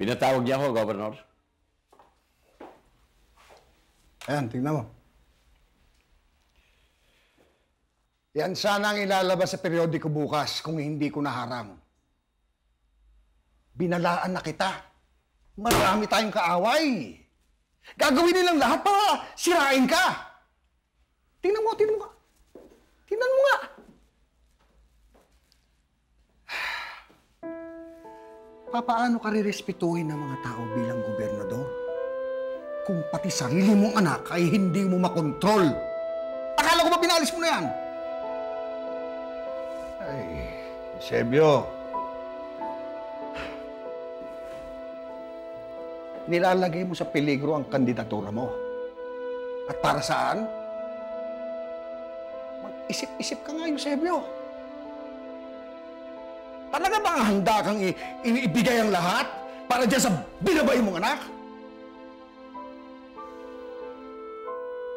Pinatawag niya ako, Governor. Ayan, tingnan mo. Yan sana ang ilalabas sa periodiko bukas kung hindi ko naharang. Binalaan na kita. Marami tayong kaaway. Gagawin nilang lahat para sirain ka. Tingnan mo, tingnan mo nga. Tingnan mo nga. Papaano ka rirespetuhin ng mga tao bilang gobernador? Kung pati sarili mong anak ay hindi mo makontrol. Akala ko ba pinalis mo na yan? Ay, Eusebio. Nilalagay mo sa peligro ang kandidatura mo. At para saan? Mag-isip-isip ka nga, Eusebio. Talaga bang handa kang ibigay ang lahat para dyan sa binabay mong anak?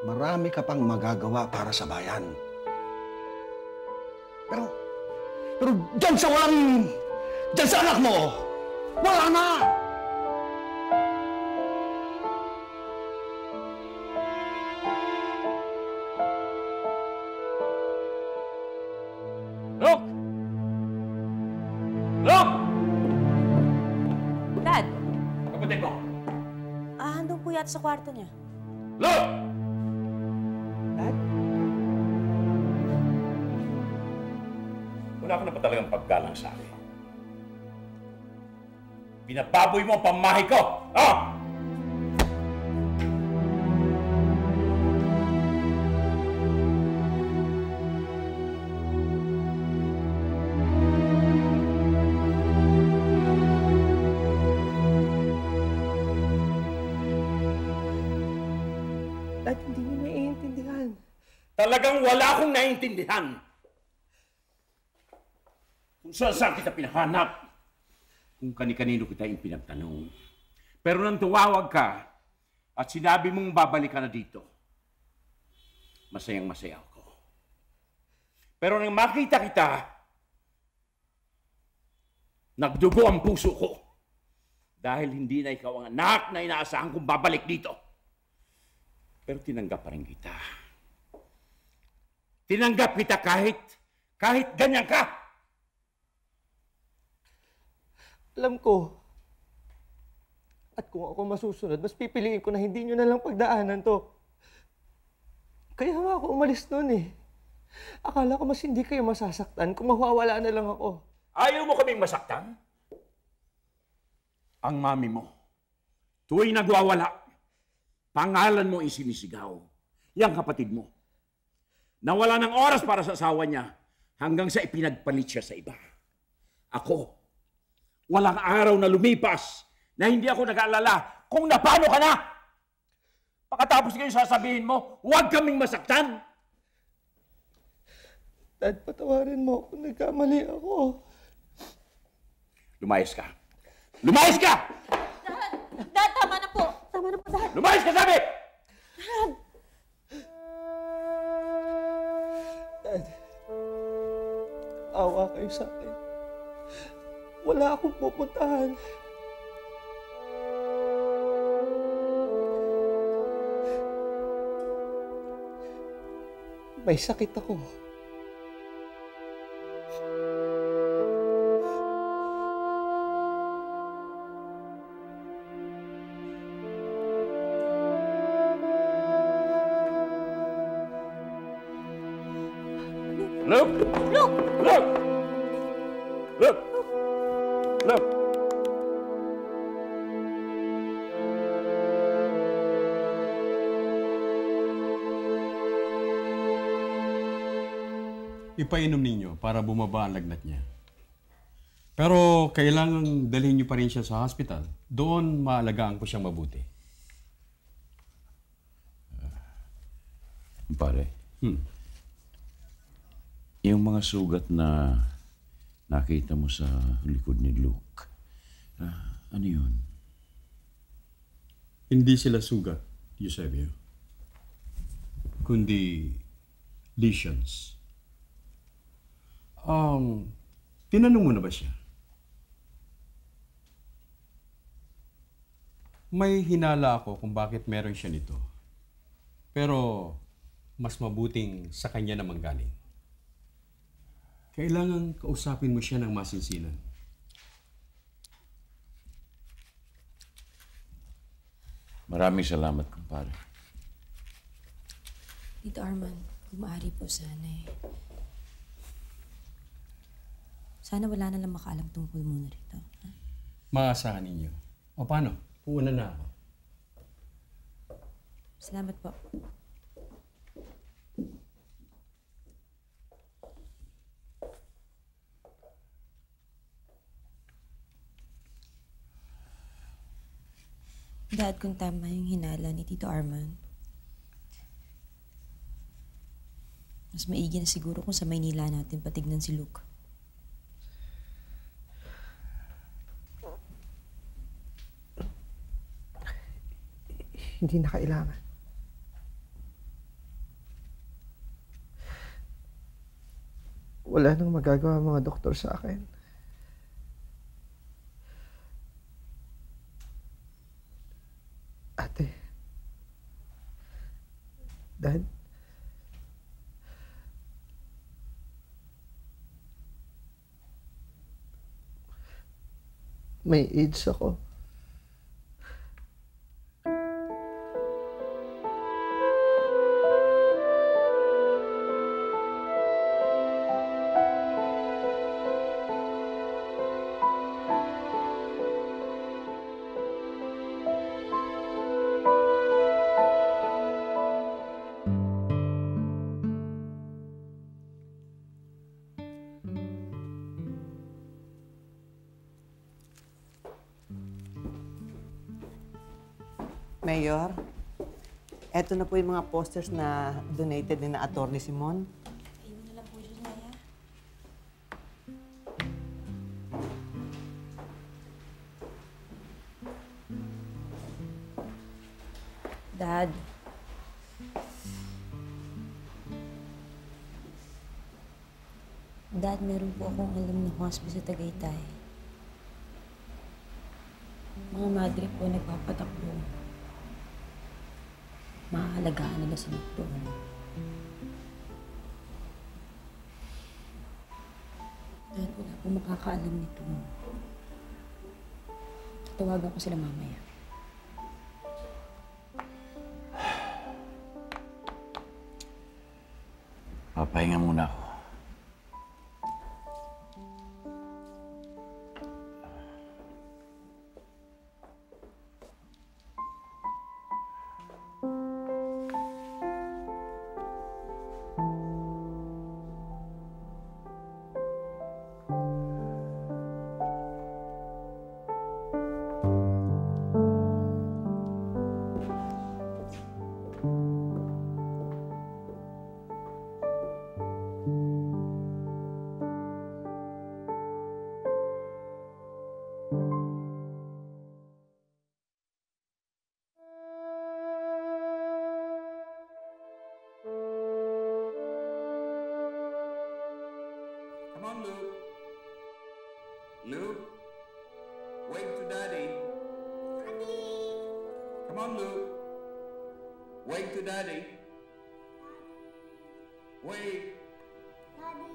Marami ka pang magagawa para sa bayan. Pero dyan sa anak mo, wala na! Look! Look! Dad! Kapatid mo! Andun po yata sa kwarto niya. Look! Dad? Wala ka na ba talagang paggalang sa akin? Pinababoy mo ang pamahay ko! Ah! Dad, hindi mo naiintindihan. Talagang wala akong naiintindihan. Kung saan kita pinahanap, kung kani-kanino kita yung pinagtanong. Pero nang tumawag ka at sinabi mong babalik ka na dito, masayang-masaya ako. Pero nang makita kita, nagdugo ang puso ko dahil hindi na ikaw ang anak na inaasahan kong babalik dito. Pero tinanggap pa rin kita. Tinanggap kita kahit ganyan ka. Alam ko. At kung ako masusunod, mas pipiliin ko na hindi nyo na lang pagdaanan to. Kaya nga ako umalis noon eh. Akala ko mas hindi kayo masasaktan kung mawawala na lang ako. Ayaw mo kaming masaktan? Ang mami mo, tuwing nagwawala, pangalan mo isinisigaw. Yang kapatid mo, nawala ng oras para sa asawa niya hanggang sa ipinagpalit siya sa iba. Ako, walang araw na lumipas na hindi ako nag-aalala kung napano ka na. Pagkatapos ngayon sasabihin mo, huwag kaming masaktan. Dad, patawarin mo kung nagkamali ako. Lumayas ka. Lumayas ka! Dad, tama na po. Tama na po, Dad. Lumayas ka, sabi! Dad, awa kayo sa akin. Wala akong pupuntahan. May sakit ako. Look! Look! Look! Look! Look! Ipainom ninyo para bumaba ang lagnat niya. Pero kailangang dalhin niyo pa rin siya sa hospital. Doon maalagaan ko siyang mabuti. Pare, yung mga sugat na nakita mo sa likod ni Luke, ano yun? Hindi sila sugat, Eusebio. Kundi lesions. Tinanong mo na ba siya? May hinala ako kung bakit meron siya nito. Pero mas mabuting sa kanya naman galing. Kailangan kausapin mo siya ng masinsinan. Maraming salamat, kumpare. Tito Arman, kung maaari po sana eh. Sana wala na lang makaalam tungkol muna rito. Ha? Maasahan ninyo. O paano? Puuna na ako. Salamat po. Dad, kung tama yung hinala ni Tito Arman, mas maigi na siguro kung sa Maynila natin patignan si Luke. Hindi na kailangan. Wala nang magagawa ang mga doktor sa akin. Ate. Dad. May AIDS ako. Mayor, eto na po yung mga posters na donated ni na Atty. Simon. Ayun na lang po siya, Naya. Dad. Dad, meron po akong alam na hospice sa Tagaytay. Mga madre po nagpapatakbo. Mahaalagaan nila si Nick doon. Dad, wala po makakaalam nito. Tatawagan ko sila mamaya. Papahinga muna ako. Come on, Luke. Luke, wave to Daddy. Daddy. Come on, Luke. Wave to Daddy. Wave. Daddy.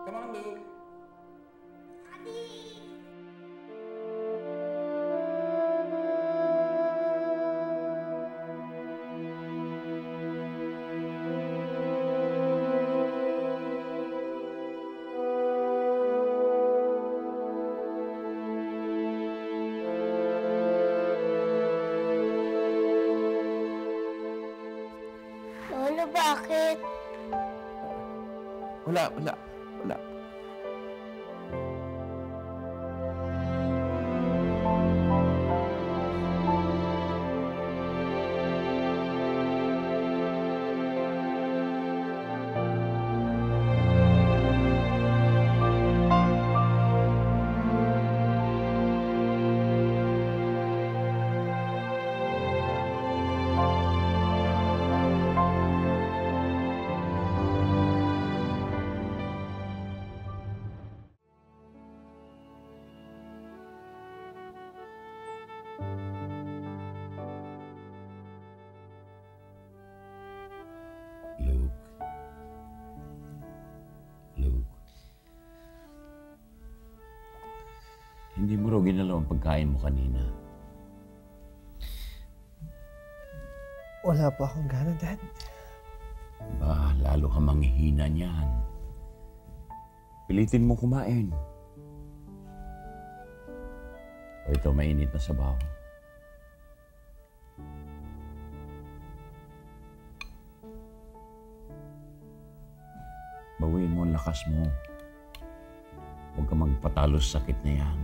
Come on, Luke. Daddy. Lolo, bakit? Wala. Hindi mo raw ginalaw ang pagkain mo kanina. Wala pa akong gana, Dad. Lalo ka manghihina niyan. Pilitin mo kumain. O ito, mainit na sabaw. Bawiin mo ang lakas mo. Huwag ka magpatalo sa sakit na yan.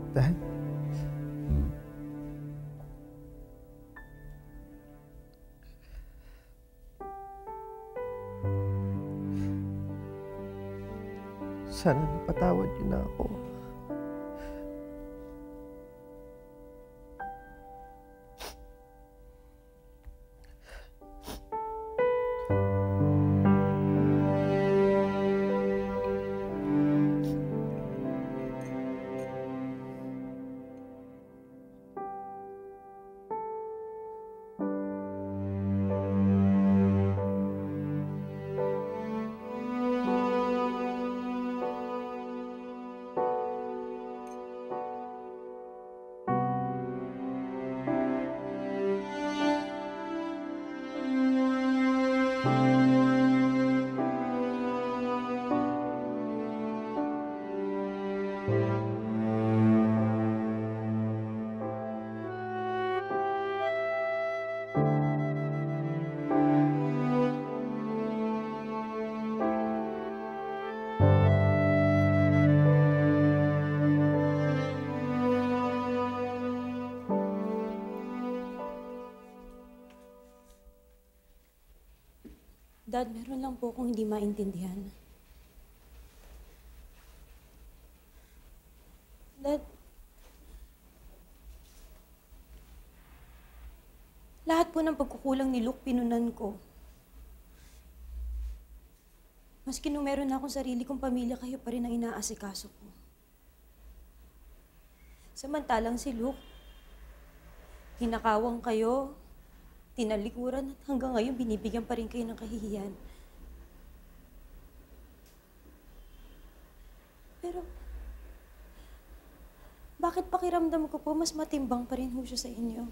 Dad? Sana napatawad niyo na ako. Dad, meron lang po akong hindi maintindihan. Dad, lahat po ng pagkukulang ni Luke pinunan ko. Maski nung meron na akong sarili kong pamilya, kayo pa rin ang inaasikaso ko. Samantalang si Luke, hinakawang kayo, tinalikuran at hanggang ngayon binibigyan pa rin kayo ng kahihiyan. Pero, bakit pakiramdam ko po mas matimbang pa rin ho siya sa inyo?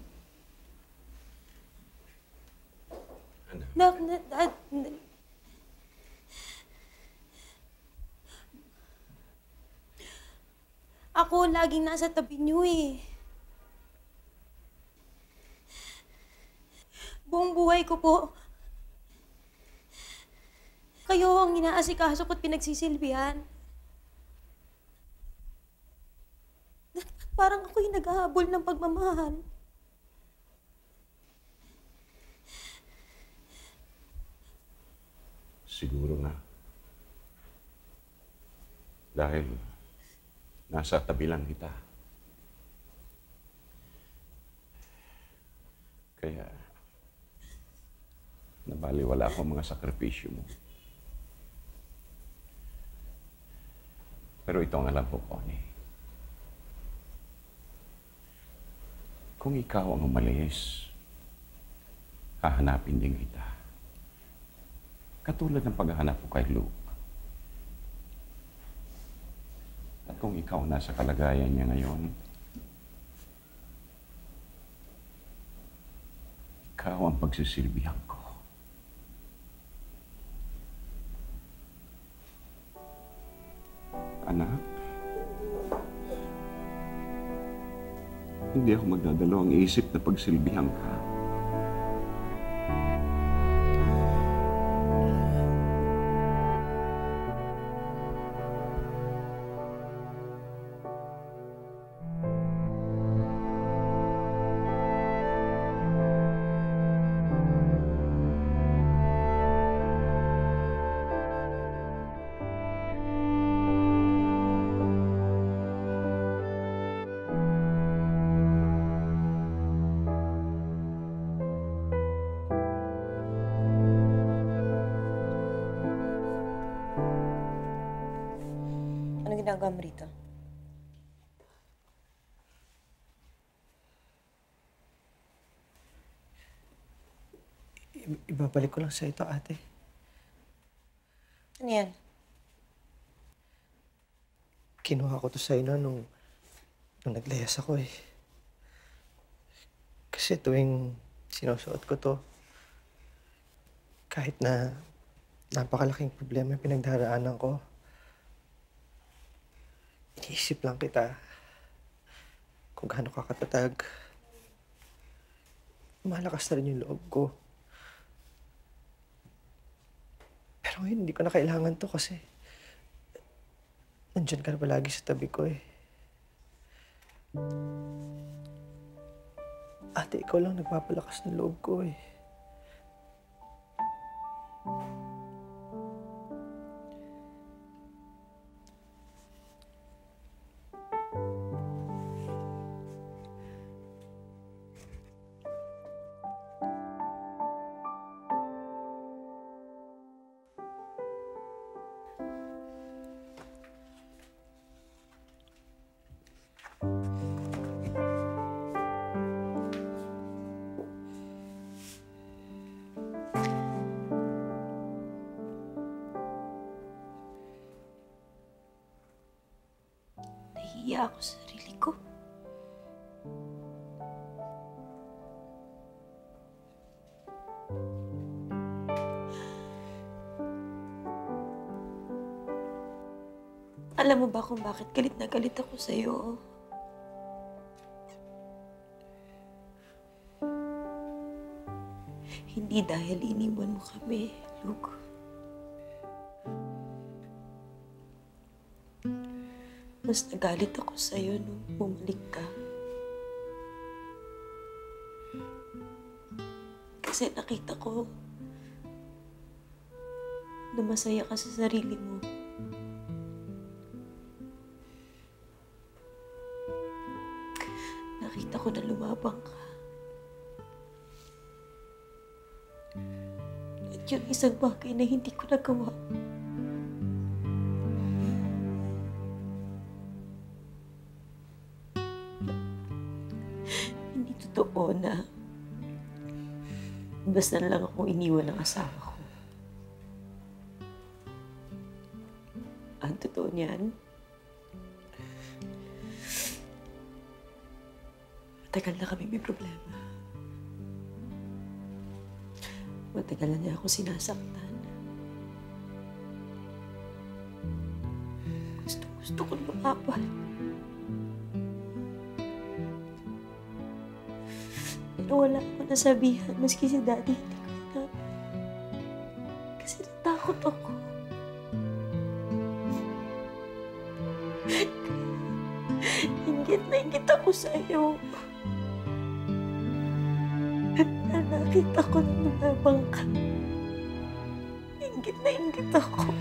Ako laging nasa tabi niyo eh. Buong buhay ko po, kayo ang inaasikaso ko't pinagsisilbihan. Parang ako'y naghahabol ng pagmamahal. Siguro nga. Dahil nasa tabi lang kita. Kaya nabaliwala ko ang mga sakripisyo mo. Pero ito ang alam ko, Connie. Kung ikaw ang umalis, hahanapin din kita. Katulad ng paghahanap ko kay Luke. At kung ikaw nasa kalagayan niya ngayon, ikaw ang pagsisilbihan ko. Anak, hindi ako magdadalawang isip na pagsilbihan ka. ginagawa mo rito? Ibabalik ko lang sa ito, ate. Ano yan? Kinuha ko to sa ino nung naglayas ako eh. Kasi tuwing sinusuot ko to, kahit na napakalaking problema yung pinagdaraanan ko, iniisip lang kita kung gaano ka katatag. Malakas na rin yung loob ko. Pero ngayon, hindi ko na kailangan to kasi nandyan ka na palagi sa tabi ko eh. Ate, ikaw lang nagpapalakas ng loob ko eh. Nahihiya ako sa sarili ko. Alam mo ba kung bakit galit na galit ako sa'yo? Hindi dahil iniwan mo kami, Luke. Mas nagalit ako sa'yo nung bumalik ka. Kasi nakita ko na masaya ka sa sarili mo. Nakita ko na lumabang ka. At yun isang bagay na hindi ko nagawa. Hindi totoo na basta na lang akong iniwan ng asawa ko. Ang totoo niyan, matagal na kami may problema. Matagal na niya ako sinasaktan. Gusto ko lumaban. Pero wala ako nasabihan, maski si Daddy, hindi ko sinabi. Kasi natakot ako. Inggit na inggit ako sa'yo. Na nakita ko na lumabang ka. Inggit na inggit ako.